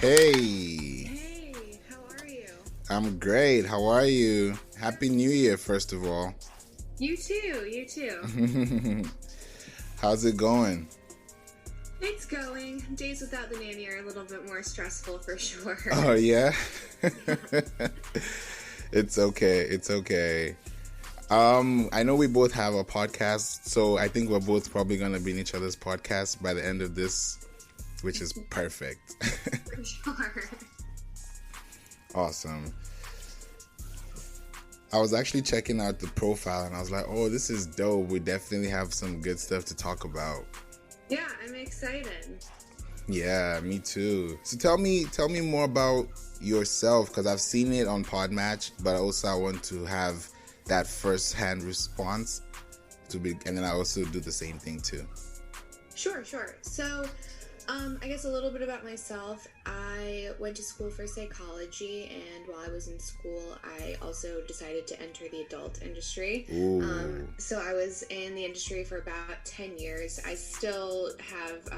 Hey, Hey, how are you? I'm great. How are you? Happy New Year, first of all. You too, you too. How's it going? It's going. Days without the nanny are a little bit more stressful for sure. Oh, yeah? Yeah. It's okay. It's okay. I know we both have a podcast, so I think we're both probably going to be in each other's podcast by the end of this, which is perfect. For sure. Awesome. I was actually checking out the profile and I was like, oh, this is dope. We definitely have some good stuff to talk about. Yeah, I'm excited. Yeah, me too. So tell me more about yourself, because I've seen it on Podmatch, but also I want to have that first-hand response and then I also do the same thing too. Sure. So, I guess a little bit about myself. I went to school for psychology, and while I was in school, I also decided to enter the adult industry. Ooh. So I was in the industry for about 10 years. I still have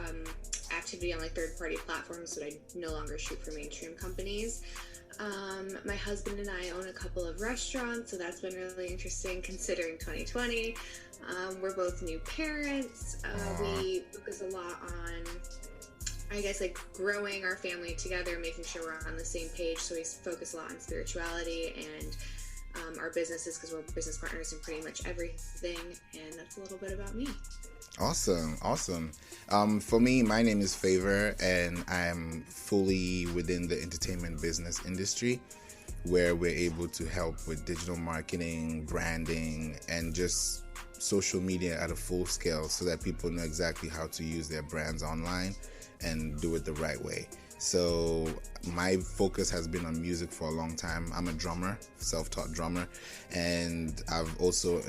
activity on like third-party platforms, but I no longer shoot for mainstream companies. My husband and I own a couple of restaurants, so that's been really interesting considering 2020. We're both new parents. We focus a lot on, I guess, like growing our family together, making sure we're on the same page. So we focus a lot on spirituality and our businesses, because we're business partners in pretty much everything. And that's a little bit about me. Awesome. For me, my name is Favor, and I'm fully within the entertainment business industry, where we're able to help with digital marketing, branding, and just social media at a full scale, so that people know exactly how to use their brands online and do it the right way. So my focus has been on music for a long time. I'm a drummer, self-taught drummer, and I've also,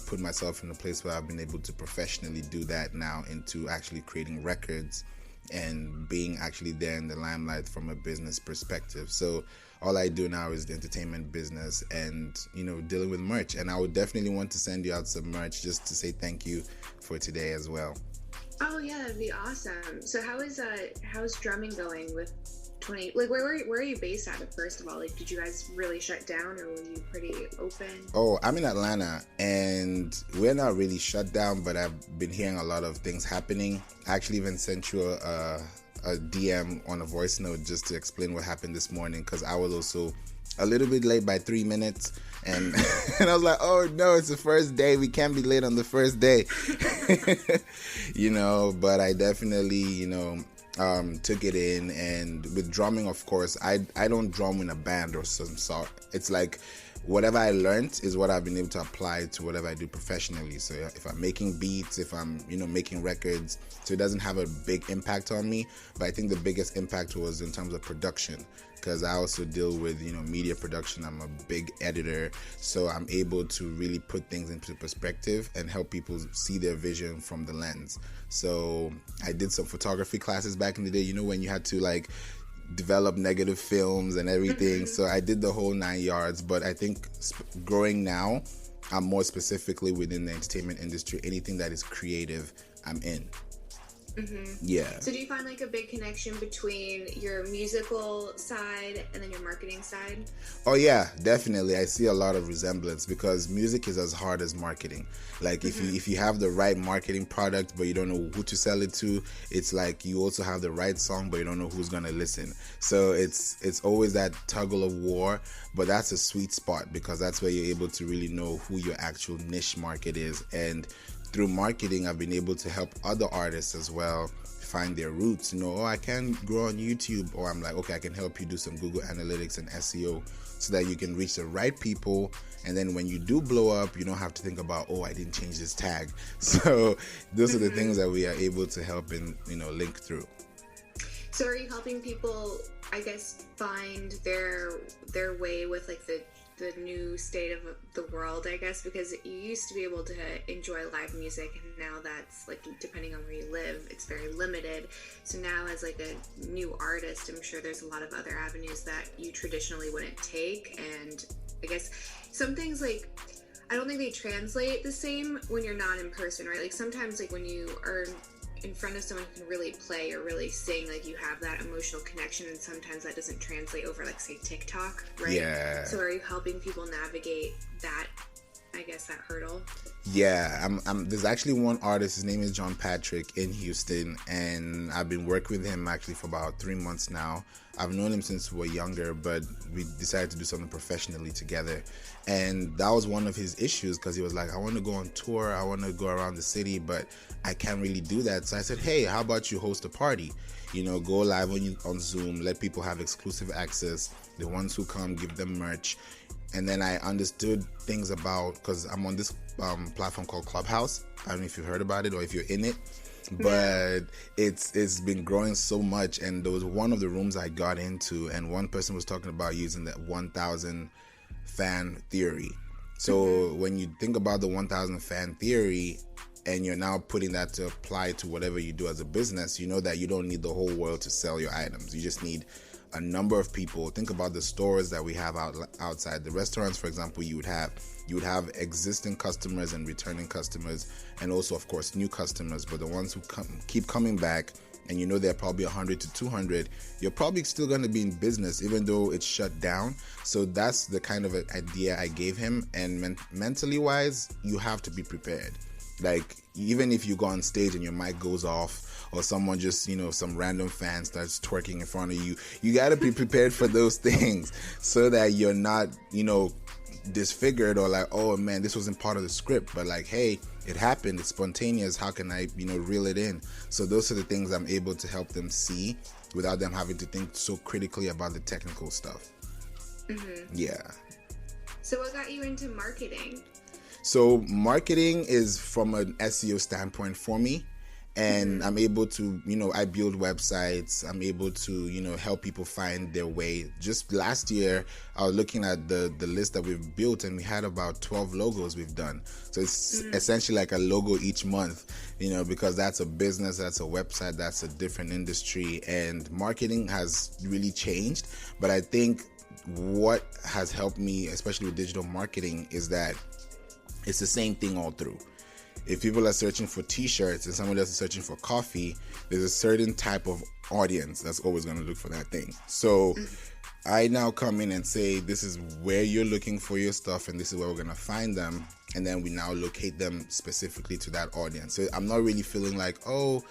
put myself in a place where I've been able to professionally do that now, into actually creating records and being actually there in the limelight from a business perspective. So all I do now is the entertainment business and, dealing with merch. And I would definitely want to send you out some merch just to say thank you for today as well. Oh yeah, that'd be awesome. So how's drumming going with 20? Like, where are you based out of? First of all, like, did you guys really shut down, or were you pretty open? Oh, I'm in Atlanta, and we're not really shut down, but I've been hearing a lot of things happening. I actually even sent you a DM on a voice note just to explain what happened this morning, because I was also a little bit late by 3 minutes, and and I was like, oh no, it's the first day, we can't be late on the first day. But I definitely took it in. And with drumming, of course, I don't drum in a band or some sort. It's like whatever I learned is what I've been able to apply to whatever I do professionally. So if I'm making beats, if I'm making records, so it doesn't have a big impact on me. But I think the biggest impact was in terms of production, because I also deal with media production. I'm a big editor, so I'm able to really put things into perspective and help people see their vision from the lens. So I did some photography classes back in the day, when you had to like develop negative films and everything. So I did the whole 9 yards. But I think growing now, I'm more specifically within the entertainment industry. Anything that is creative, I'm in. Yeah. So do you find like a big connection between your musical side and then your marketing side? Oh yeah, definitely. I see a lot of resemblance, because music is as hard as marketing. Like if you have the right marketing product but you don't know who to sell it to, it's like you also have the right song but you don't know who's gonna listen. So it's always that tuggle of war, but that's a sweet spot, because that's where you're able to really know who your actual niche market is. And through marketing, I've been able to help other artists as well find their roots. I can grow on YouTube, or I'm like, okay, I can help you do some Google Analytics and SEO so that you can reach the right people. And then when you do blow up, you don't have to think about, oh, I didn't change this tag. So those are the things that we are able to help and, link through. So are you helping people, I guess, find their way with like the new state of the world, I guess, because you used to be able to enjoy live music, and now that's like, depending on where you live, it's very limited. So now as like a new artist, I'm sure there's a lot of other avenues that you traditionally wouldn't take. And I guess some things, like, I don't think they translate the same when you're not in person, right? Like sometimes like when you are in front of someone who can really play or really sing, like you have that emotional connection, and sometimes that doesn't translate over, like, say, TikTok, right? Yeah. So are you helping people navigate that, I guess, that hurdle? Yeah, there's actually one artist, his name is John Patrick in Houston, and I've been working with him actually for about 3 months now. I've known him since we were younger, but we decided to do something professionally together. And that was one of his issues, because he was like, I want to go on tour, I want to go around the city, but I can't really do that. So I said, hey, how about you host a party? You know, go live on Zoom, let people have exclusive access. The ones who come, give them merch. And then I understood things about, because I'm on this platform called Clubhouse. I don't know if you've heard about it or if you're in it, but it's been growing so much. And there was one of the rooms I got into, and one person was talking about using the 1,000 fan theory. So when you think about the 1,000 fan theory, and you're now putting that to apply to whatever you do as a business, you know that you don't need the whole world to sell your items. You just need a number of people. Think about the stores that we have outside. The restaurants, for example, you would have existing customers and returning customers, and also, of course, new customers. But the ones who keep coming back, and you know they're probably 100 to 200, you're probably still going to be in business even though it's shut down. So that's the kind of idea I gave him. And mentally wise, you have to be prepared. Like, even if you go on stage and your mic goes off, or someone just, some random fan starts twerking in front of you, you got to be prepared for those things, so that you're not, disfigured, or like, oh man, this wasn't part of the script, but like, hey, it happened, it's spontaneous, how can I, reel it in? So those are the things I'm able to help them see without them having to think so critically about the technical stuff. Yeah. So what got you into marketing? So marketing is from an SEO standpoint for me. And I'm able to, I build websites. I'm able to, help people find their way. Just last year, I was looking at the list that we've built, and we had about 12 logos we've done. So it's essentially like a logo each month, because that's a business, that's a website, that's a different industry. And marketing has really changed. But I think what has helped me, especially with digital marketing, is that it's the same thing all through. If people are searching for t-shirts and someone else is searching for coffee, there's a certain type of audience that's always going to look for that thing. So I now come in and say, this is where you're looking for your stuff, and this is where we're going to find them. And then we now locate them specifically to that audience. So I'm not really feeling like, oh,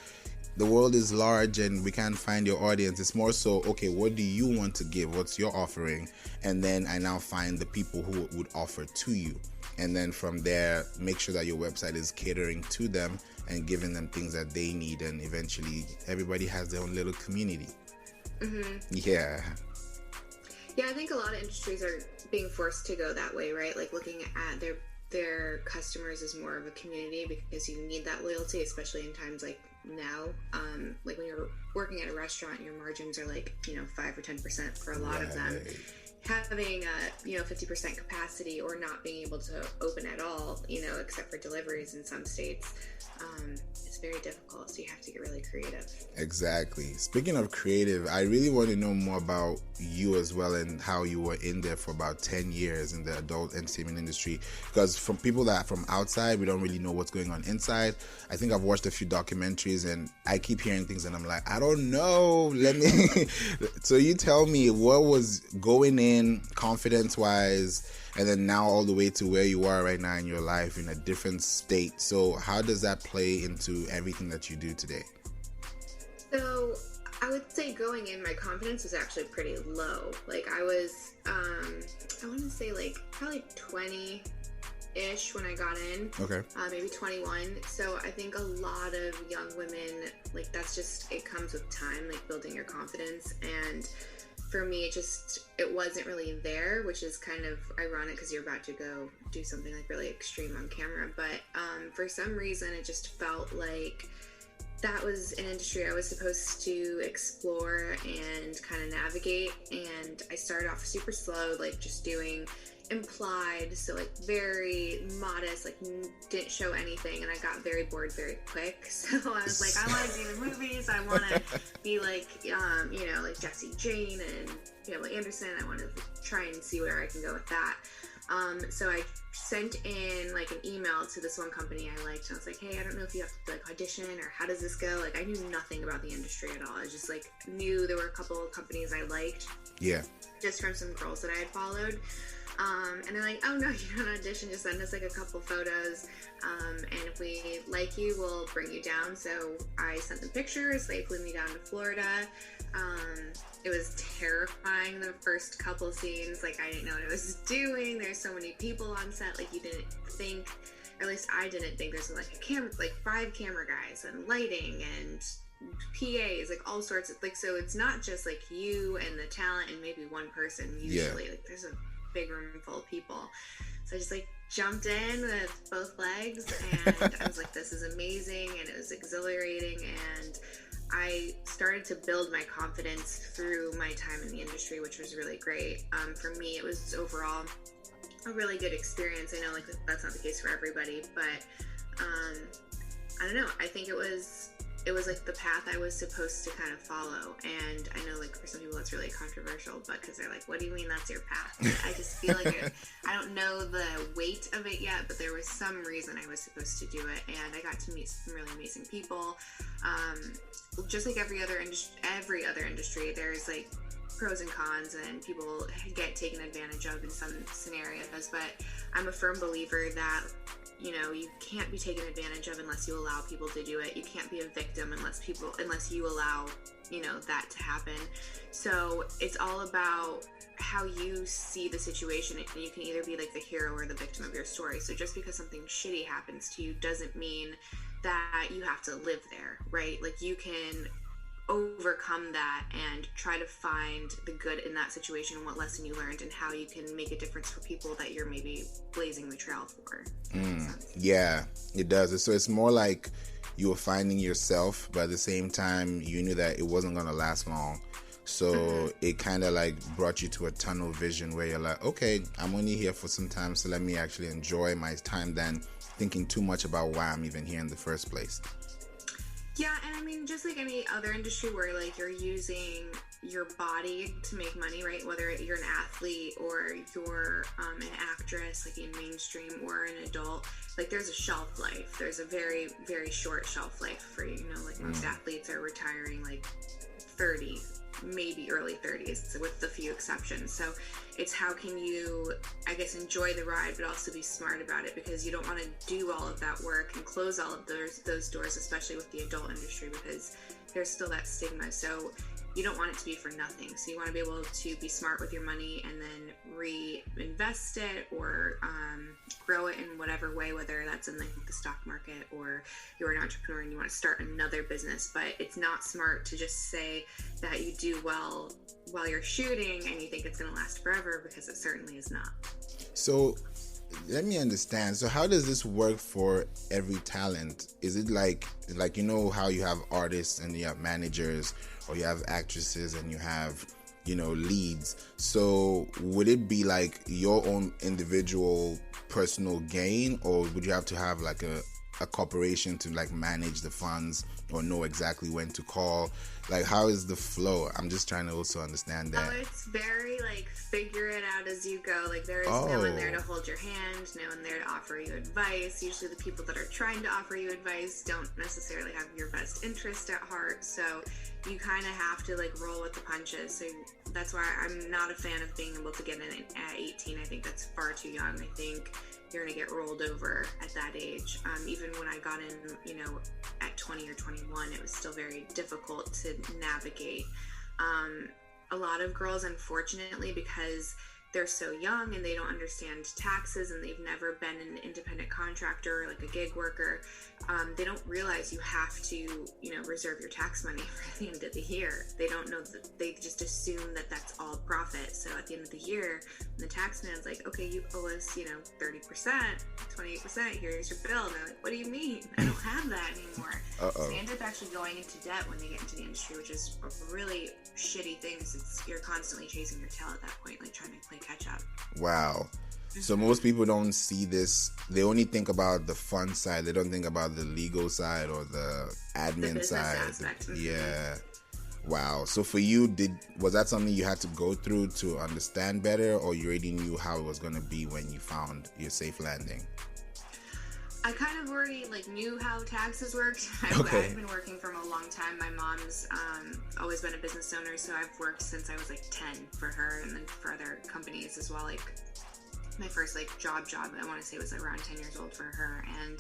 the world is large and we can't find your audience. It's more so, okay, what do you want to give? What's your offering? And then I now find the people who would offer to you. And then from there, make sure that your website is catering to them and giving them things that they need. And eventually, everybody has their own little community. Yeah. Yeah, I think a lot of industries are being forced to go that way, right? Like looking at their customers as more of a community, because you need that loyalty, especially in times like now. Like when you're working at a restaurant, your margins are like, 5 or 10% for a lot of them. Having 50% capacity, or not being able to open at all, except for deliveries in some states, it's very difficult. So you have to get really creative. Exactly. Speaking of creative, I really want to know more about you as well, and how you were in there for about 10 years in the adult entertainment industry. Because from people that are from outside, we don't really know what's going on inside. I think I've watched a few documentaries and I keep hearing things and I'm like, I don't know. So you tell me, what was going in confidence-wise, and then now all the way to where you are right now in your life in a different state. So how does that play into everything that you do today? So I would say going in, my confidence was actually pretty low. Like I was, I want to say like probably 20-ish when I got in. Okay. Maybe 21. So I think a lot of young women, like that's just, it comes with time, like building your confidence. And for me, it wasn't really there, which is kind of ironic because you're about to go do something like really extreme on camera. But for some reason, it just felt like that was an industry I was supposed to explore and kind of navigate. And I started off super slow, like just doing implied, so like very modest, like didn't show anything, and I got very bored very quick. So I was like, I want to do the movies, I want to be like like Jessie Jane and Pamela Anderson. I want to try and see where I can go with that. So I sent in like an email to this one company I liked, and I was like, hey, I don't know if you have to like audition or how does this go? Like, I knew nothing about the industry at all. I just like knew there were a couple of companies I liked. Yeah. Just from some girls that I had followed. And they're like, oh no, you don't audition, just send us like a couple photos. And if we like you, we'll bring you down. So I sent them pictures. They flew me down to Florida. It was terrifying, the first couple scenes. Like, I didn't know what I was doing. There's so many people on set. Like, you didn't think, or at least I didn't think, there's like a camera, like 5 camera guys and lighting and PAs, like all sorts of, like, so it's not just like you and the talent and maybe one person usually. Yeah. Like, there's a big room full of people. So I just like jumped in with both legs, and I was like, this is amazing, and it was exhilarating, and I started to build my confidence through my time in the industry, which was really great. For me, it was overall a really good experience. I know like that's not the case for everybody, but I don't know. I think it was like the path I was supposed to kind of follow. And I know like for some people that's really controversial, but because they're like, what do you mean that's your path? But I just feel like I don't know the weight of it yet, but there was some reason I was supposed to do it. And I got to meet some really amazing people. Just like every other industry, there's like pros and cons, and people get taken advantage of in some scenarios. But I'm a firm believer that, you know, you can't be taken advantage of unless you allow people to do it. You can't be a victim unless you allow, you know, that to happen. So it's all about how you see the situation, and you can either be like the hero or the victim of your story. So just because something shitty happens to you doesn't mean that you have to live there, right? Like, you can overcome that and try to find the good in that situation and what lesson you learned and how you can make a difference for people that you're maybe blazing the trail for. Yeah, it does. So it's more like you were finding yourself, but at the same time you knew that it wasn't going to last long. So it kind of like brought you to a tunnel vision where you're like, okay, I'm only here for some time, so let me actually enjoy my time than thinking too much about why I'm even here in the first place. Yeah, and I mean, just like any other industry where like you're using your body to make money, right? Whether you're an athlete or you're an actress, like in mainstream, or an adult, like there's a shelf life. There's a very, very short shelf life for, you know, like most athletes are retiring like 30, maybe early 30s, with a few exceptions. So it's how can you, I guess, enjoy the ride, but also be smart about it, because you don't want to do all of that work and close all of those doors, especially with the adult industry, because there's still that stigma. So you don't want it to be for nothing. So you want to be able to be smart with your money and then reinvest it or grow it in whatever way, whether that's in like the stock market or you're an entrepreneur and you want to start another business. But it's not smart to just say that you do well while you're shooting and you think it's going to last forever, because it certainly is not. So let me understand. So how does this work for every talent? Is it like, you know how you have artists and you have managers, or you have actresses and you have, you know, leads? So would it be like your own individual personal gain, or would you have to have like a corporation to like manage the funds or know exactly when to call? Like, how is the flow? I'm just trying to also understand that. Oh, it's very like figure it out as you go. Like, there is no one there to hold your hand, no one there to offer you advice. Usually the people that are trying to offer you advice don't necessarily have your best interest at heart. So you kind of have to like roll with the punches. So that's why I'm not a fan of being able to get in at 18. I think that's far too young. I think you're going to get rolled over at that age. Even when I got in, you know, at 20 or 21, it was still very difficult to navigate. A lot of girls, unfortunately, because they're so young and they don't understand taxes and they've never been an independent contractor or like a gig worker, they don't realize you have to, you know, reserve your tax money for the end of the year. They don't know that, they just assume that that's all profit. So at the end of the year, the tax man's like, okay, you owe us, you know, 30%, 28%, here's your bill. And they're like, what do you mean? I don't have that anymore. So they end up actually going into debt when they get into the industry, which is a really shitty thing. You're constantly chasing your tail at that point, like trying to play catch up. Wow. So most people don't see this. They only think about the fun side. They don't think about the legal side or the admin side. Aspect. Yeah. Wow. So for you, was that something you had to go through to understand better, or you already knew how it was going to be when you found your safe landing? I kind of already knew how taxes worked. Okay. I've been working from a long time. My mom's always been a business owner, so I've worked since I was 10 for her, and then for other companies as well. My first job, I want to say, was around 10 years old for her, and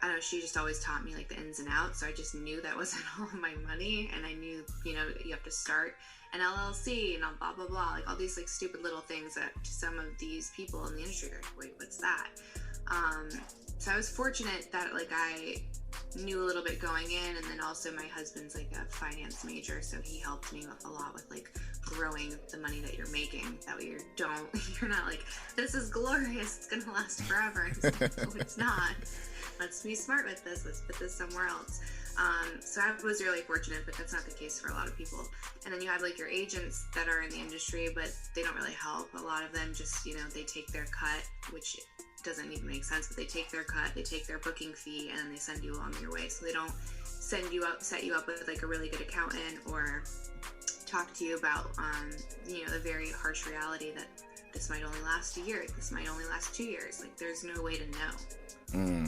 I don't know, she just always taught me the ins and outs, so I just knew that wasn't all of my money, and I knew, you have to start an LLC and blah, blah, blah, all these stupid little things that some of these people in the industry are wait, what's that? So I was fortunate that I knew a little bit going in, and then also my husband's a finance major, so he helped me a lot with growing the money that you're making. That way you're not this is glorious, it's gonna last forever. No, it's not. Let's be smart with this. Let's put this somewhere else. So I was really fortunate, but that's not the case for a lot of people. And then you have your agents that are in the industry, but they don't really help. A lot of them just, they take their cut, which doesn't even make sense, but they take their cut, they take their booking fee, and then they send you along your way. So they don't set you up with a really good accountant, or talk to you about, the very harsh reality that this might only last a year, this might only last 2 years. There's no way to know.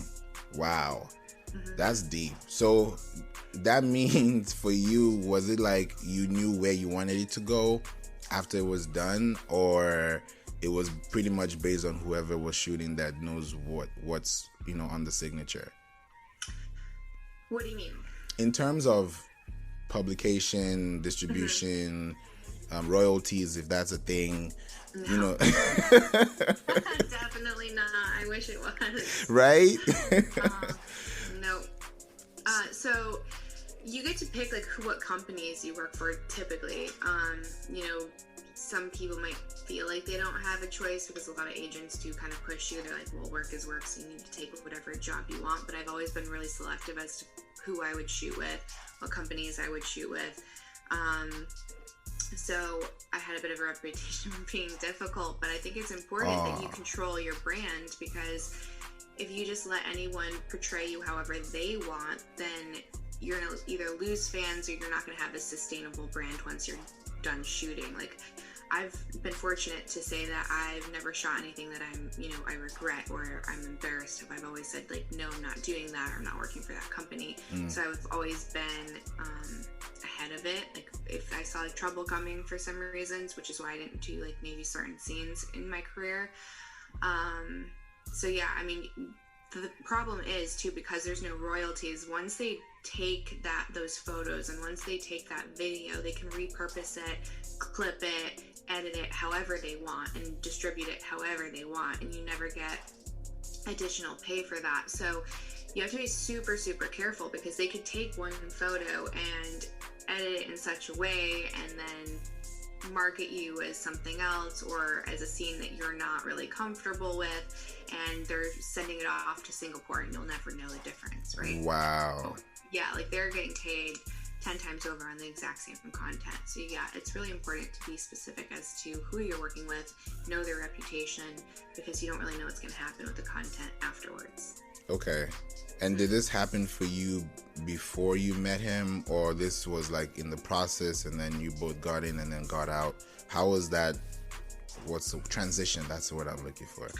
Wow. Mm-hmm. That's deep. So that means for you, was it you knew where you wanted it to go after it was done, or it was pretty much based on whoever was shooting that knows what's on the signature? What do you mean? In terms of publication, distribution, royalties, if that's a thing, no. Definitely not. I wish it was. Right? No. So you get to pick what companies you work for typically. Some people might feel they don't have a choice, because a lot of agents do kind of push you. They're well, work is work, so you need to take whatever job you want. But I've always been really selective as to who I would shoot with, what companies I would shoot with. So I had a bit of a reputation for being difficult, but I think it's important that you control your brand, because if you just let anyone portray you however they want, then you're going to either lose fans, or you're not going to have a sustainable brand once you're done shooting. I've been fortunate to say that I've never shot anything that I regret or I'm embarrassed of. I've always said no, I'm not doing that, or I'm not working for that company. So I've always been ahead of it. If I saw trouble coming for some reasons, which is why I didn't do maybe certain scenes in my career. So yeah, the problem is too, because there's no royalties, once they take those photos, and once they take that video, they can repurpose it, clip it, edit it however they want, and distribute it however they want, and you never get additional pay for that. So you have to be super, super careful, because they could take one photo and edit it in such a way and then market you as something else, or as a scene that you're not really comfortable with, and they're sending it off to Singapore, and you'll never know the difference, right? Wow. Yeah, they're getting paid 10 times over on the exact same content. So yeah, it's really important to be specific as to who you're working with, know their reputation, because you don't really know what's going to happen with the content afterwards. Okay. And did this happen for you before you met him, or this was in the process and then you both got in and then got out? How was that? What's the transition? That's the word I'm looking for.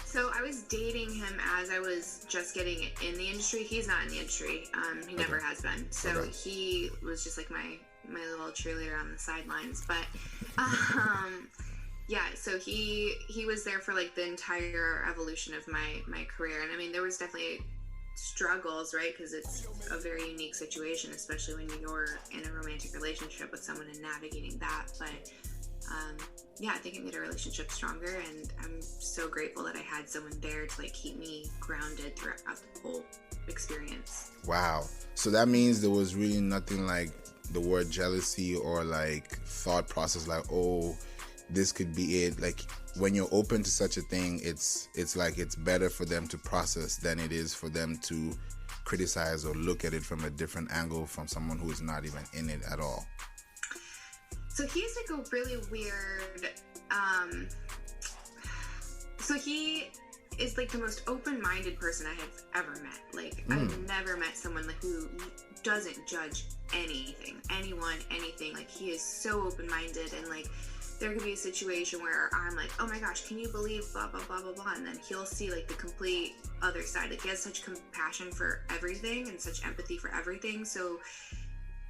So I was dating him as I was just getting in the industry. He's not in the industry. He never has been. So he was just my little cheerleader on the sidelines. But yeah, so he was there for the entire evolution of my career. And there was definitely struggles, right? Because it's a very unique situation, especially when you're in a romantic relationship with someone and navigating that. But yeah, I think it made a relationship stronger, and I'm so grateful that I had someone there to keep me grounded throughout the whole experience. Wow. So that means there was really nothing the word jealousy or thought process oh, this could be it. When you're open to such a thing, it's it's better for them to process than it is for them to criticize or look at it from a different angle from someone who is not even in it at all. So he's a really weird, so he is the most open-minded person I have ever met. I've never met someone who doesn't judge anything, anyone, anything. Like, he is so open-minded, and like there could be a situation where I'm like, oh my gosh, can you believe blah blah blah blah blah, and then he'll see like the complete other side. Like, he has such compassion for everything and such empathy for everything. So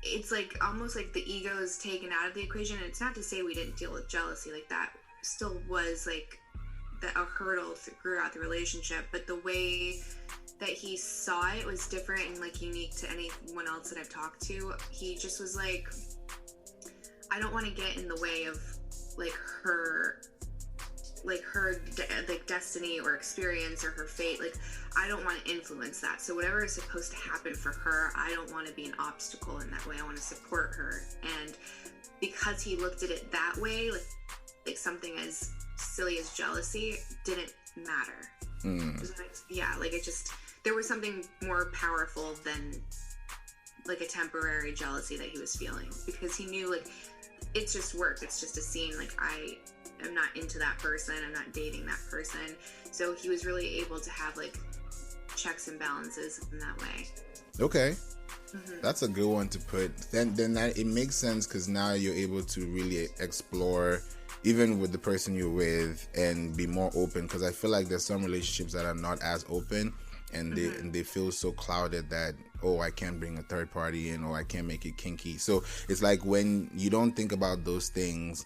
it's like almost like the ego is taken out of the equation. And it's not to say we didn't deal with jealousy, like that still was like a hurdle throughout the relationship, but the way that he saw it was different and like unique to anyone else that I've talked to. He just was like, I don't want to get in the way of like her destiny or experience or her fate. Like, I don't want to influence that. So whatever is supposed to happen for her, I don't want to be an obstacle in that way. I want to support her. And because he looked at it that way, like something as silly as jealousy didn't matter. Yeah, like it just, there was something more powerful than like a temporary jealousy that he was feeling, because he knew like it's just work, it's just a scene, like I am not into that person, I'm not dating that person. So he was really able to have like checks and balances in that way. Okay. That's a good one to put. Then that it makes sense, because now you're able to really explore even with the person you're with and be more open, because I feel like there's some relationships that are not as open, and they feel so clouded that, oh, I can't bring a third party in, or I can't make it kinky. So it's like when you don't think about those things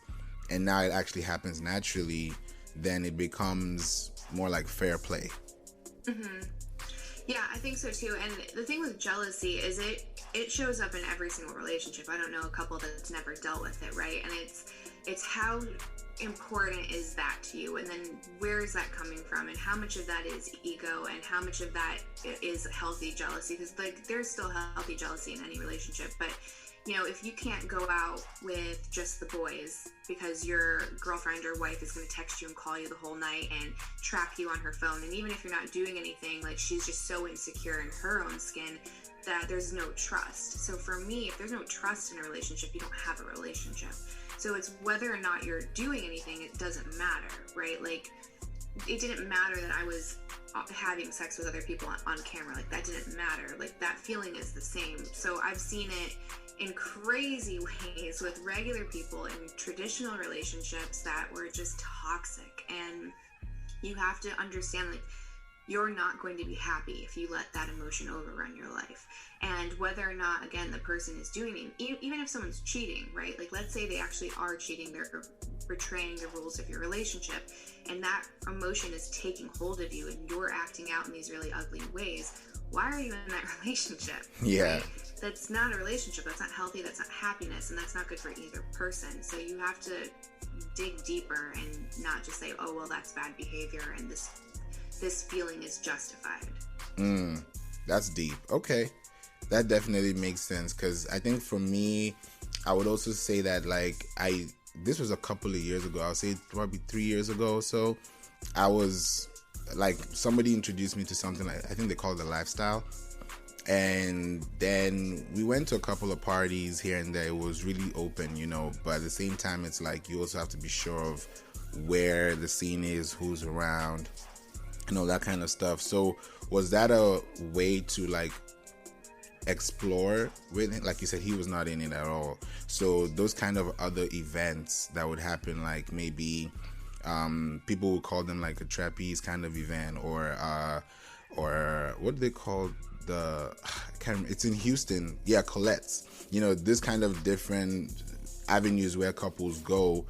and now it actually happens naturally, then it becomes more like fair play. Yeah, I think so too. And the thing with jealousy is it shows up in every single relationship. I don't know a couple that's never dealt with it, right? And it's how important is that to you, and then where is that coming from, and how much of that is ego and how much of that is healthy jealousy, because like there's still healthy jealousy in any relationship. But you know, if you can't go out with just the boys because your girlfriend or wife is going to text you and call you the whole night and track you on her phone, and even if you're not doing anything, like she's just so insecure in her own skin that there's no trust. So for me, if there's no trust in a relationship, you don't have a relationship. So it's whether or not you're doing anything, it doesn't matter, right? Like, it didn't matter that I was having sex with other people on camera. Like, that didn't matter. Like, that feeling is the same. So I've seen it in crazy ways with regular people in traditional relationships that were just toxic. And you have to understand, like, you're not going to be happy if you let that emotion overrun your life. And whether or not, again, the person is doing it, even if someone's cheating, right? Like, let's say they actually are cheating, they're betraying the rules of your relationship, and that emotion is taking hold of you and you're acting out in these really ugly ways. Why are you in that relationship? Yeah. Right? That's not a relationship. That's not healthy. That's not happiness. And that's not good for either person. So you have to dig deeper and not just say, oh, well, that's bad behavior and this feeling is justified. That's deep. Okay. That definitely makes sense, because I think for me, I would also say that, like, this was a couple of years ago. I'll say probably 3 years ago or so. I was, like, somebody introduced me to something, like, I think they call it a lifestyle. And then we went to a couple of parties here and there. It was really open, you know, but at the same time, it's like you also have to be sure of where the scene is, who's around, and all that kind of stuff. So was that a way to, like, explore with it? Like you said, he was not in it at all. So those kind of other events that would happen, like maybe people would call them like a trapeze kind of event, or what do they call it's in Houston, Colette's, you know, this kind of different avenues where couples go.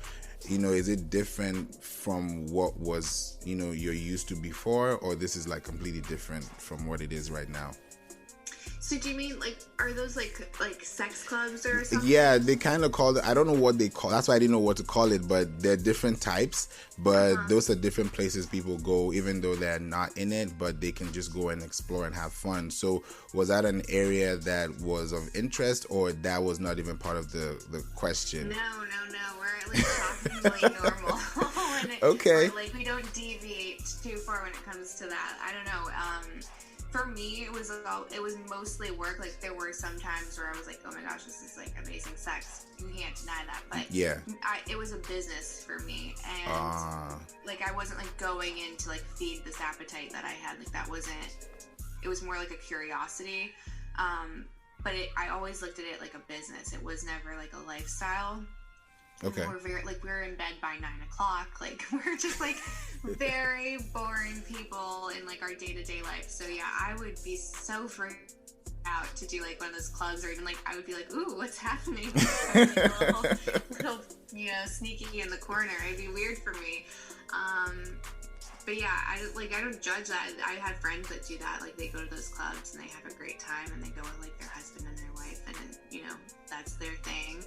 You know, is it different from what was, you know, you're used to before, or this is like completely different from what it is right now? So do you mean, like, are those like sex clubs or something? Yeah, they kind of call it, I don't know what they call, that's why I didn't know what to call it, but they're different types, but those are different places people go, even though they're not in it, but they can just go and explore and have fun. So was that an area that was of interest, or that was not even part of the question? No, we're like talking like normal. Okay. Like, we don't deviate too far when it comes to that. I don't know. For me, it was mostly work. Like, there were some times where I was like, oh my gosh, this is like amazing sex. You can't deny that. But yeah, it was a business for me. And like, I wasn't like going in to like feed this appetite that I had. Like, that wasn't, it was more like a curiosity. but I always looked at it like a business. It was never like a lifestyle. Okay. We're in bed by 9 o'clock. Like, we're just like very boring people in like our day-to-day life. So yeah, I would be so freaked out to do like one of those clubs, or even like I would be like, ooh, what's happening? little, sneaky in the corner. It'd be weird for me. But yeah, I don't judge that. I had friends that do that. Like, they go to those clubs and they have a great time, and they go with like their husband and their wife, and that's their thing.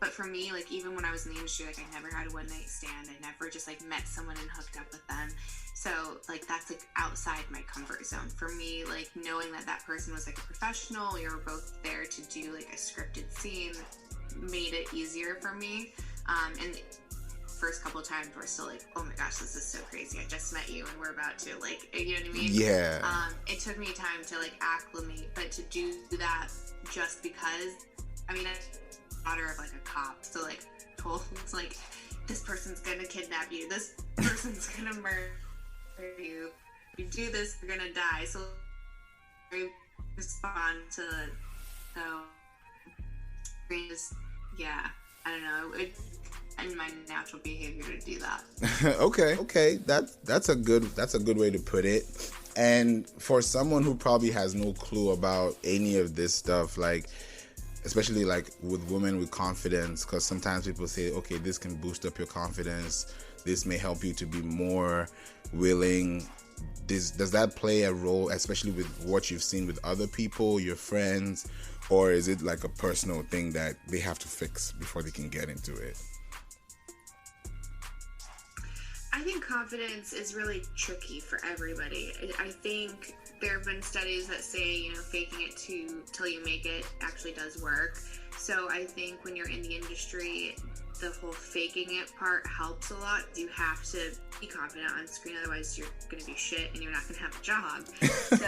But for me, like, even when I was in the industry, like, I never had a one night stand. I never just like met someone and hooked up with them. So like, that's like outside my comfort zone. For me, like, knowing that person was like a professional, you were both there to do like a scripted scene, made it easier for me. And first couple of times we're still like, oh my gosh, this is so crazy. I just met you and we're about to, like, you know what I mean? Yeah. It took me time to like acclimate, but to do that just because, I mean, I'm the daughter of like a cop, so like, told like, this person's gonna kidnap you, this person's gonna murder you, you do this, you're gonna die. So I respond to it. So just, yeah, I don't know, and my natural behavior to do that. Okay, that's a good way to put it. And for someone who probably has no clue about any of this stuff, like, especially like with women with confidence, because sometimes people say, okay, this can boost up your confidence, this may help you to be more willing. Does that play a role, especially with what you've seen with other people, your friends, or is it like a personal thing that they have to fix before they can get into it? I think confidence is really tricky for everybody. I think there have been studies that say, faking it till you make it actually does work. So I think when you're in the industry, the whole faking it part helps a lot. You have to be confident on screen, otherwise you're going to be shit and you're not going to have a job. So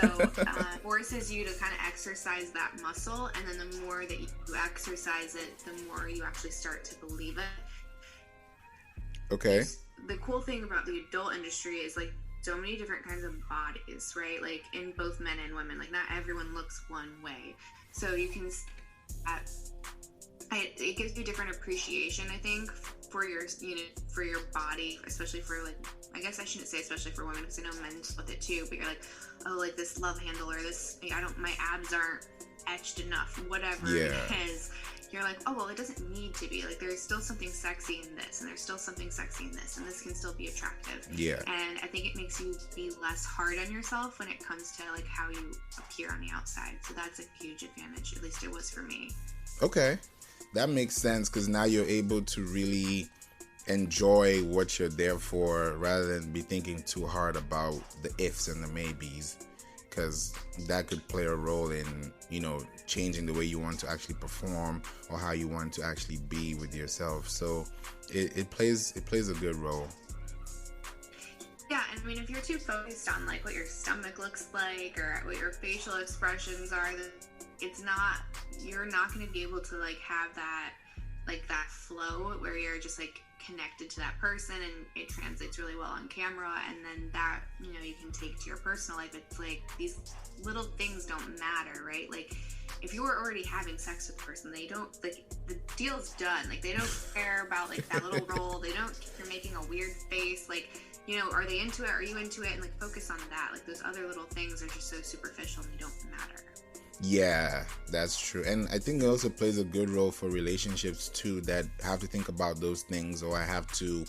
forces you to kind of exercise that muscle, and then the more that you exercise it, the more you actually start to believe it. Okay. The cool thing about the adult industry is like so many different kinds of bodies, right? Like in both men and women, like not everyone looks one way. So you can, it gives you different appreciation, I think, for your, for your body, especially for like, I guess I shouldn't say especially for women, because I know men with it too, but you're like, oh, like this love handle, or this, my abs aren't etched enough, whatever it is. You're like, oh, well, it doesn't need to be. Like, there's still something sexy in this, and there's still something sexy in this, and this can still be attractive. Yeah. And I think it makes you be less hard on yourself when it comes to, like, how you appear on the outside. So that's a huge advantage. At least it was for me. Okay. That makes sense, because now you're able to really enjoy what you're there for, rather than be thinking too hard about the ifs and the maybes, because that could play a role in, changing the way you want to actually perform or how you want to actually be with yourself. So it plays a good role. Yeah, and I mean, if you're too focused on like what your stomach looks like or what your facial expressions are, then you're not going to be able to like have that flow where you're just like connected to that person, and it translates really well on camera, and then that you can take to your personal life. It's like these little things don't matter, right? Like if you were already having sex with the person, they don't, like, the deal's done. Like, they don't care about like that little roll. They don't care if you're making a weird face. Like, are they into it? Are you into it? And like focus on that. Like those other little things are just so superficial and they don't matter. Yeah, that's true. And I think it also plays a good role for relationships too, that have to think about those things, or I have to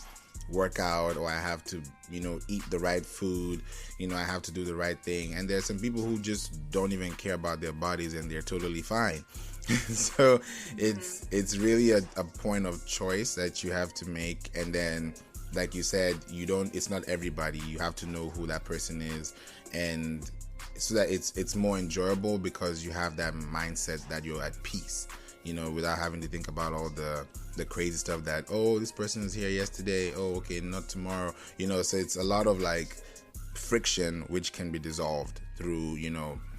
work out, or I have to, eat the right food, I have to do the right thing. And there's some people who just don't even care about their bodies and they're totally fine. So it's really a point of choice that you have to make. And then, like you said, it's not everybody. You have to know who that person is, and so that it's more enjoyable, because you have that mindset that you're at peace, without having to think about all the crazy stuff that, oh, this person was here yesterday, oh, okay, not tomorrow, so it's a lot of like friction, which can be dissolved through,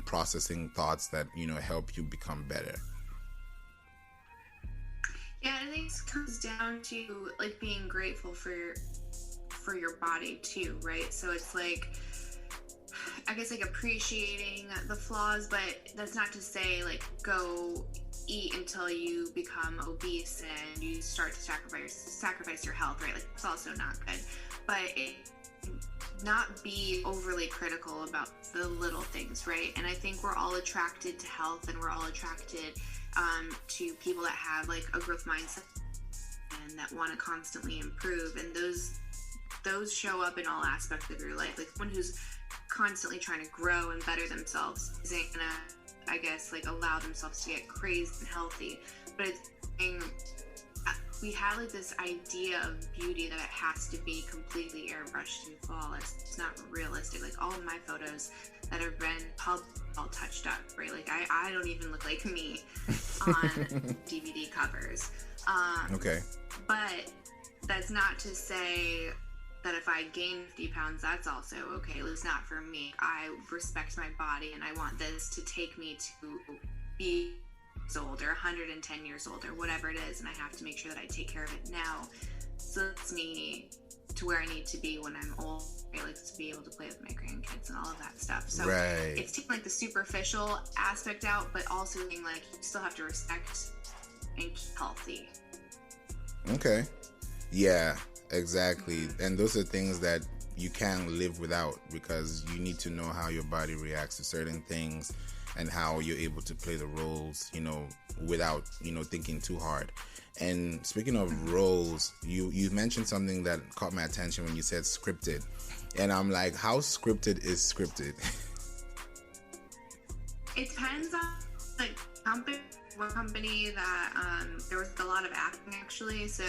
processing thoughts that, help you become better. Yeah, I think it comes down to like being grateful for your body too, right? So it's like, I guess like appreciating the flaws, but that's not to say like go eat until you become obese and you start to sacrifice your health, right? Like it's also not good, but not be overly critical about the little things, right? And I think we're all attracted to health, and we're all attracted to people that have like a growth mindset and that want to constantly improve, and those show up in all aspects of your life. Like someone who's constantly trying to grow and better themselves isn't gonna, I guess, like allow themselves to get crazed and healthy. But we have like this idea of beauty that it has to be completely airbrushed and flawless. It's not realistic. Like all of my photos that have been all touched up, right? Like I don't even look like me on DVD covers. Okay. But that's not to say that if I gain 50 pounds, that's also okay. At least not for me. I respect my body, and I want this to take me to be old or 110 years old or whatever it is, and I have to make sure that I take care of it now, so it's me to where I need to be when I'm old. I like to be able to play with my grandkids and all of that stuff. So right. It's taking like the superficial aspect out, but also being like you still have to respect and keep healthy. Okay. Yeah, exactly. And those are things that you can't live without, because you need to know how your body reacts to certain things and how you're able to play the roles, without, thinking too hard. And speaking of roles, you mentioned something that caught my attention when you said scripted. And I'm like, how scripted is scripted? It depends on like one company that there was a lot of acting actually, so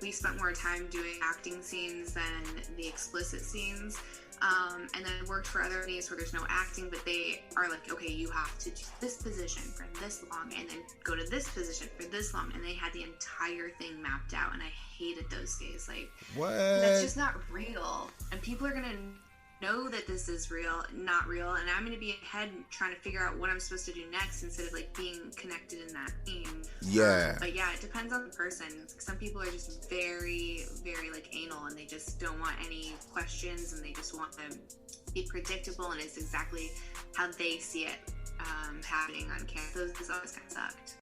we spent more time doing acting scenes than the explicit scenes. And then I worked for other companies where there's no acting, but they are like, okay, you have to do this position for this long and then go to this position for this long, and they had the entire thing mapped out, and I hated those days. Like, what? That's just not real, and people are gonna know that this is real, not real, and I'm gonna be ahead trying to figure out what I'm supposed to do next instead of like being connected in that theme. Yeah. But yeah, it depends on the person. Some people are just very, very like anal, and they just don't want any questions, and they just want to be predictable, and it's exactly how they see it happening on camera. Those always kind of sucked.